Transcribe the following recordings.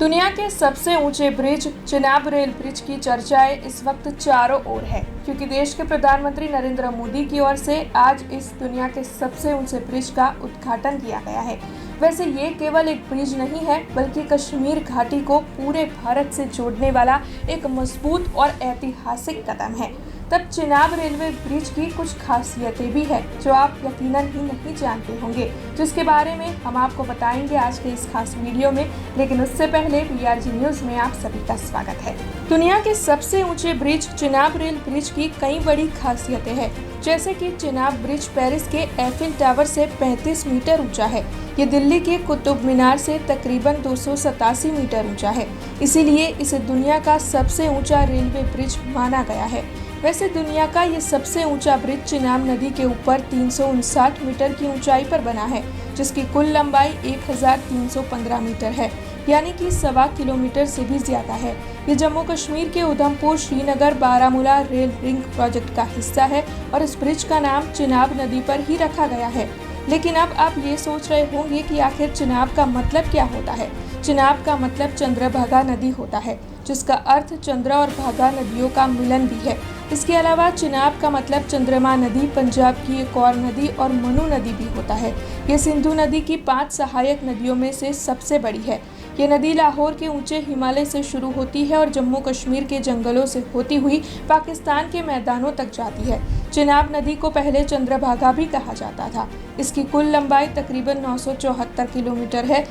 दुनिया के सबसे ऊंचे ब्रिज चिनाब रेल ब्रिज की चर्चाएं इस वक्त चारों ओर है, क्योंकि देश के प्रधानमंत्री नरेंद्र मोदी की ओर से आज इस दुनिया के सबसे ऊंचे ब्रिज का उद्घाटन किया गया है। वैसे ये केवल एक ब्रिज नहीं है, बल्कि कश्मीर घाटी को पूरे भारत से जोड़ने वाला एक मजबूत और ऐतिहासिक कदम है। तब चिनाब रेलवे ब्रिज की कुछ खासियतें भी है जो आप यकीनन ही नहीं जानते होंगे, जिसके बारे में हम आपको बताएंगे आज के इस खास वीडियो में। लेकिन उससे पहले BRG न्यूज में आप सभी का स्वागत है। दुनिया के सबसे ऊंचे ब्रिज चिनाब रेल ब्रिज की कई बड़ी खासियतें हैं, जैसे कि चिनाब ब्रिज पेरिस के एफिल टावर से 35 मीटर ऊंचा है। ये दिल्ली के कुतुब मीनार से तकरीबन 287 मीटर ऊंचा है, इसीलिए इसे दुनिया का सबसे ऊंचा रेलवे ब्रिज माना गया है। वैसे दुनिया का ये सबसे ऊंचा ब्रिज चिनाब नदी के ऊपर 359 मीटर की ऊंचाई पर बना है, जिसकी कुल लंबाई 1315 मीटर है, यानी कि 1.25 किलोमीटर से भी ज्यादा है। ये जम्मू कश्मीर के Udhampur Srinagar Baramulla rail ring project का हिस्सा है और इस ब्रिज का नाम चिनाब नदी पर ही रखा गया है। लेकिन अब आप ये सोच रहे होंगे कि आखिर चिनाब का मतलब क्या होता है। चिनाब का मतलब चंद्रभागा नदी होता है, जिसका अर्थ चंद्र और भागा नदियों का मिलन भी है। इसके अलावा चिनाब का मतलब चंद्रमा नदी, पंजाब की एक और नदी और मनु नदी भी होता है। ये सिंधु नदी की 5 सहायक नदियों में से सबसे बड़ी है। ये नदी लाहौर के ऊंचे हिमालय से शुरू होती है और जम्मू कश्मीर के जंगलों से होती हुई पाकिस्तान के मैदानों तक जाती है। चिनाब नदी को पहले चंद्रभागा भी कहा जाता था। इसकी कुल लंबाई तकरीबन 974 किलोमीटर है,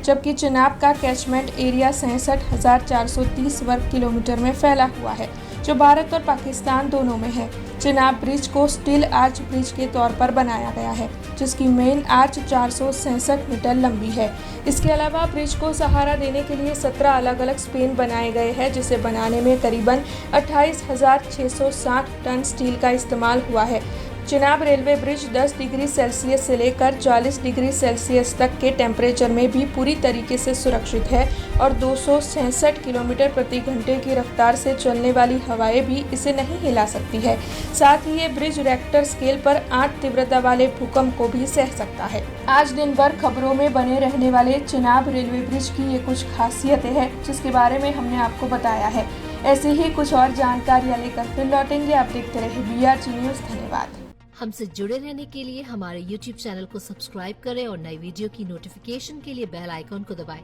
जबकि चिनाब का कैचमेंट एरिया 66,430 वर्ग किलोमीटर में फैला हुआ है, जो भारत और पाकिस्तान दोनों में है। चिनाब ब्रिज को स्टील आर्च ब्रिज के तौर पर बनाया गया है, जिसकी मेन आर्च 466 मीटर लंबी है। इसके अलावा ब्रिज को सहारा देने के लिए 17 अलग अलग स्पेन बनाए गए हैं, जिसे बनाने में करीबन 28,660 टन स्टील का इस्तेमाल हुआ है। Chenab railway bridge 10 degree Celsius से लेकर 40 डिग्री सेल्सियस तक के टेम्परेचर में भी पूरी तरीके से सुरक्षित है और 266 किलोमीटर प्रति घंटे की रफ्तार से चलने वाली हवाएं भी इसे नहीं हिला सकती है। साथ ही ये ब्रिज रिएक्टर स्केल पर 8 तीव्रता वाले भूकंप को भी सह सकता है। आज दिन भर खबरों में बने रहने वाले चिनाब रेलवे ब्रिज की ये कुछ खासियतें हैं, जिसके बारे में हमने आपको बताया है। ऐसे ही कुछ और जानकारियाँ लेकर फिर लौटेंगे। आप देखते रहे BRG न्यूज। धन्यवाद। हमसे जुड़े रहने के लिए हमारे YouTube चैनल को सब्सक्राइब करें और नई वीडियो की नोटिफिकेशन के लिए बेल आइकॉन को दबाएं।